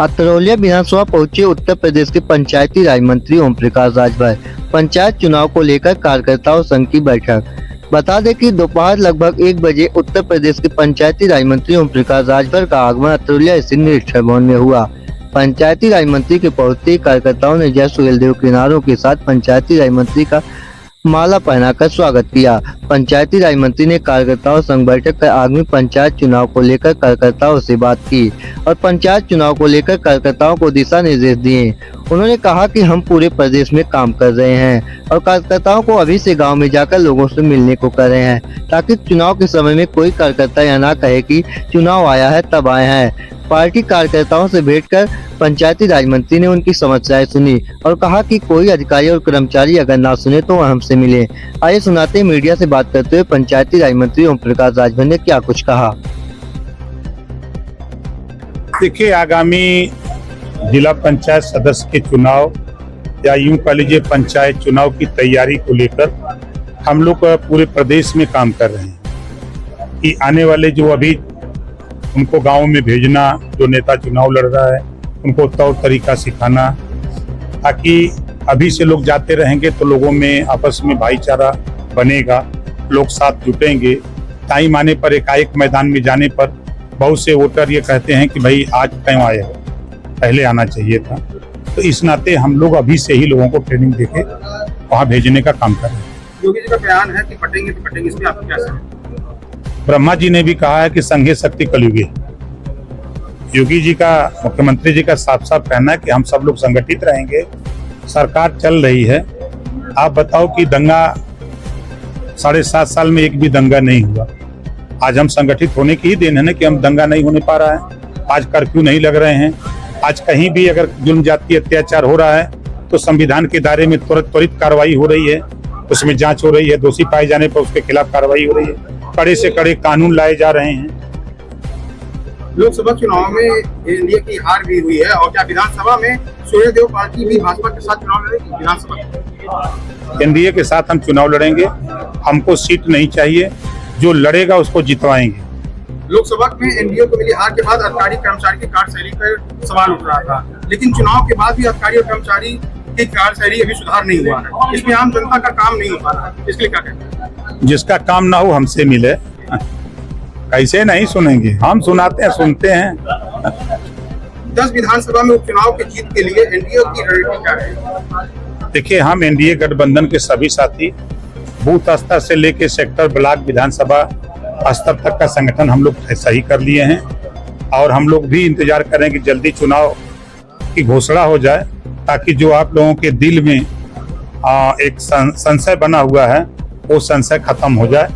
अतरौलिया विधानसभा पहुंचे उत्तर प्रदेश के पंचायती राज मंत्री ओम प्रकाश राजभर। पंचायत चुनाव को लेकर कार्यकर्ताओं संघ की बैठक। बता दें कि दोपहर लगभग 1 बजे उत्तर प्रदेश के पंचायती राज मंत्री ओम प्रकाश राजभर का आगमन अतरौलिया स्थित निरीक्षण भवन में हुआ। पंचायती राज मंत्री के पहुंचते ही कार्यकर्ताओं ने जय सुहेलदेव के नारों के साथ पंचायती राज मंत्री का माला पहनाकर स्वागत किया। पंचायती राज मंत्री ने कार्यकर्ताओं संग बैठक कर आगामी पंचायत चुनाव को लेकर कार्यकर्ताओं से बात की और पंचायत चुनाव को लेकर कार्यकर्ताओं को दिशा निर्देश दिए। उन्होंने कहा कि हम पूरे प्रदेश में काम कर रहे हैं और कार्यकर्ताओं को अभी से गांव में जाकर लोगों से मिलने को कर रहे हैं, ताकि चुनाव के समय में कोई कार्यकर्ता यह ना कहे कि चुनाव आया है तब आए हैं। पार्टी कार्यकर्ताओं से भेंट कर पंचायती राज मंत्री ने उनकी समस्याएं सुनी और कहा कि कोई अधिकारी और कर्मचारी अगर ना सुने तो वह हमसे मिले। आइए सुनाते हैं मीडिया से बात करते हुए पंचायती राज मंत्री ओम प्रकाश राजभर ने क्या कुछ कहा। देखिए, आगामी जिला पंचायत सदस्य के चुनाव या यूं कह लीजिए पंचायत चुनाव की तैयारी को लेकर हम लोग पूरे प्रदेश में काम कर रहे हैं कि आने वाले जो अभी उनको गांव में भेजना, जो नेता चुनाव लड़ रहा है उनको तौर तरीका सिखाना, ताकि अभी से लोग जाते रहेंगे तो लोगों में आपस में भाईचारा बनेगा, लोग साथ जुटेंगे। टाइम आने पर एकाएक मैदान में जाने पर बहुत से वोटर ये कहते हैं कि भाई आज क्यों आए हो, पहले आना चाहिए था। तो इस नाते हम लोग अभी से ही लोगों को ट्रेनिंग देके वहाँ भेजने का काम कर रहे हैं। योगी जी का बयान है कि पटेंगे तो पटेंगे, इसमें आपको क्या समझ? ब्रह्मा जी ने भी कहा है कि संघे शक्ति कलयुगे। योगी जी का, मुख्यमंत्री जी का साफ साफ कहना है कि हम सब लोग संगठित रहेंगे, सरकार चल रही है। आप बताओ कि दंगा 7.5 साल में एक भी दंगा नहीं हुआ। आज हम संगठित होने की ही देन है ना कि हम दंगा नहीं होने पा रहा है। आज कर्फ्यू नहीं लग रहे हैं। आज कहीं भी अगर जुल्म जाति अत्याचार हो रहा है तो संविधान के दायरे में त्वरित कार्रवाई हो रही है, उसमें जांच हो रही है, दोषी पाए जाने पर उसके खिलाफ कार्रवाई हो रही है, कड़े से कड़े कानून लाए जा रहे हैं। लोकसभा चुनाव में एनडीए की हार भी हुई है और क्या विधानसभा में सुहेलदेव पार्टी भी भाजपा के साथ चुनाव लड़ेगी? विधानसभा एनडीए के साथ हम चुनाव लड़ेंगे। हमको सीट नहीं चाहिए, जो लड़ेगा उसको जितवाएंगे। लोकसभा में एनडीए को मिली हार के बाद अधिकारी कर्मचारी की कार्यशैली पर सवाल उठ रहा था, लेकिन चुनाव के बाद भी अधिकारी और कर्मचारी की कार्यशैली अभी सुधार नहीं हुआ है। इसमें आम जनता का काम नहीं हो पा रहा है, इसलिए क्या कहते हैं? जिसका काम ना हो हमसे मिले, कैसे नहीं सुनेंगे? हम सुनाते हैं, सुनते हैं। 10 विधानसभा में उपचुनाव की जीत के लिए एनडीए की रणनीति क्या है? देखिए, हम एनडीए गठबंधन के सभी साथी बूथ स्तर से लेके सेक्टर, ब्लॉक, विधानसभा स्तर तक का संगठन हम लोग सही कर लिए हैं और हम लोग भी इंतजार करें कि जल्दी चुनाव की घोषणा हो जाए, ताकि जो आप लोगों के दिल में एक संशय बना हुआ है वो संशय खत्म हो जाए।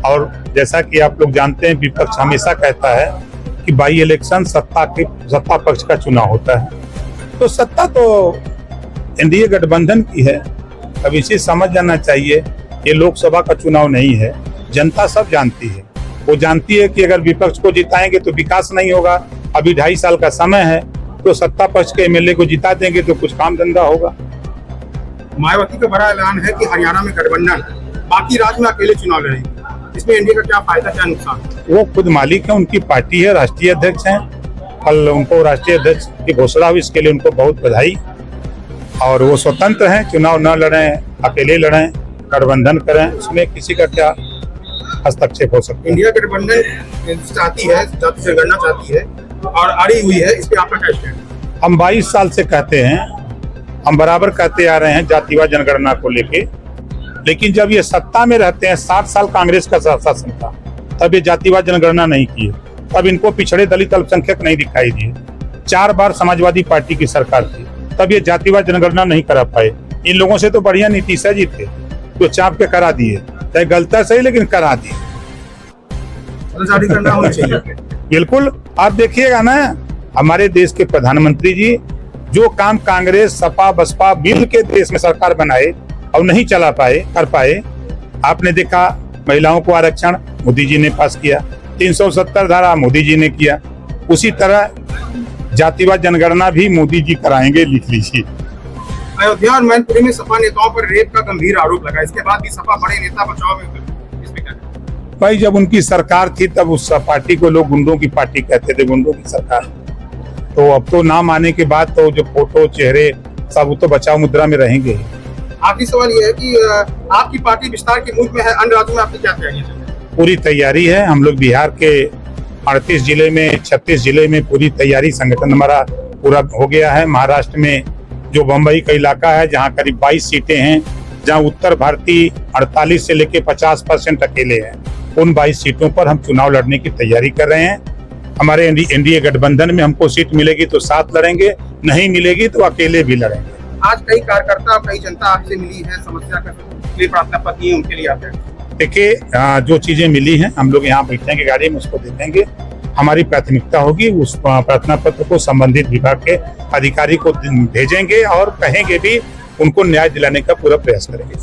और जैसा कि आप लोग जानते हैं, विपक्ष हमेशा कहता है कि बाई इलेक्शन सत्ता पक्ष का चुनाव होता है, तो सत्ता तो एनडीए गठबंधन की है। अब इसे समझ जाना चाहिए, ये लोकसभा का चुनाव नहीं है। जनता सब जानती है, वो जानती है कि अगर विपक्ष को जिताएंगे तो विकास नहीं होगा। अभी 2.5 साल का समय है, तो सत्ता पक्ष के एमएलए को जिता देंगे तो कुछ काम धंधा होगा। मायावती का बड़ा ऐलान है कि हरियाणा में गठबंधन, बाकी राज्य में अकेले चुनाव लड़ेगी। इसमें एनडीए का क्या फायदा, क्या नुकसान? वो खुद मालिक है, उनकी पार्टी है, राष्ट्रीय अध्यक्ष हैं। कल उनको राष्ट्रीय अध्यक्ष की घोषणा हुई, इसके लिए उनको बहुत बधाई। और वो स्वतंत्र हैं, चुनाव न लड़ें, अकेले लड़ें, गठबंधन करें, उसमें किसी का क्या हस्तक्षेप हो सकता है? इंडिया गठबंधन चाहती है, जाति जनगणना चाहती है और अड़ी हुई है, इस पे आपका क्या स्टैंड? हम 22 साल से कहते हैं, हम बराबर कहते आ रहे हैं जातिवाद जनगणना को लेके, लेकिन जब ये सत्ता में रहते हैं, 60 साल कांग्रेस का शासन था, तब ये जातिवाद जनगणना नहीं किए, तब इनको पिछड़े दलित अल्पसंख्यक नहीं दिखाई दिए। 4 बार समाजवादी पार्टी की सरकार थी, तब ये जातिवाद जनगणना नहीं करा पाए। इन लोगों से तो बढ़िया नीतीश जी थे, जो चाप के करा दिए, चाहे गलत है सही, लेकिन करा दिए। करना होना चाहिए। बिल्कुल, आप देखिएगा ना, हमारे देश के प्रधानमंत्री जी जो काम कांग्रेस, सपा, बसपा मिल के देश में सरकार बनाए और नहीं चला पाए, कर पाए। आपने देखा, महिलाओं को आरक्षण मोदी जी ने पास किया, 370 धारा मोदी जी ने किया। उसी तरह जातिवाद जनगणना भी मोदी जी कराएंगे, लिख लीजिए। अयोध्या और मैनपुरी में सपा नेताओं पर रेप का गंभीर आरोप लगा, इसके बाद भी सपा बड़े नेता बचाव में उतरी, इसमें क्या? भाई, जब उनकी सरकार थी तब उस पार्टी को लोग गुंडों की पार्टी कहते थे, गुंडों की सरकार। तो अब तो नाम आने के बाद तो जो फोटो चेहरे सब वो तो बचाव मुद्रा में रहेंगे। आखिरी सवाल ये है कि आपकी पार्टी विस्तार की मूड में है, अन्य राज्यों में आपकी क्या तैयारी है? पूरी तैयारी है। हम लोग बिहार के 38 जिले में 36 जिले में पूरी तैयारी, संगठन हमारा पूरा हो गया है। महाराष्ट्र में जो बम्बई का इलाका है जहाँ करीब 22 सीटें हैं, जहाँ उत्तर भारतीय 48 से लेके 50% अकेले हैं, उन 22 सीटों पर हम चुनाव लड़ने की तैयारी कर रहे हैं। हमारे एनडीए गठबंधन में हमको सीट मिलेगी तो साथ लड़ेंगे, नहीं मिलेगी तो अकेले भी लड़ेंगे। आज कई कार्यकर्ता और कई जनता आपसे मिली है, समस्या का लिए प्रार्थना पत्र है, उनके लिए आप देखिए, जो चीजें मिली हैं हम लोग यहाँ बैठेंगे गाड़ी में, उसको देखेंगे। हमारी प्राथमिकता होगी उस प्रार्थना पत्र को संबंधित विभाग के अधिकारी को भेजेंगे और कहेंगे भी, उनको न्याय दिलाने का पूरा प्रयास करेंगे।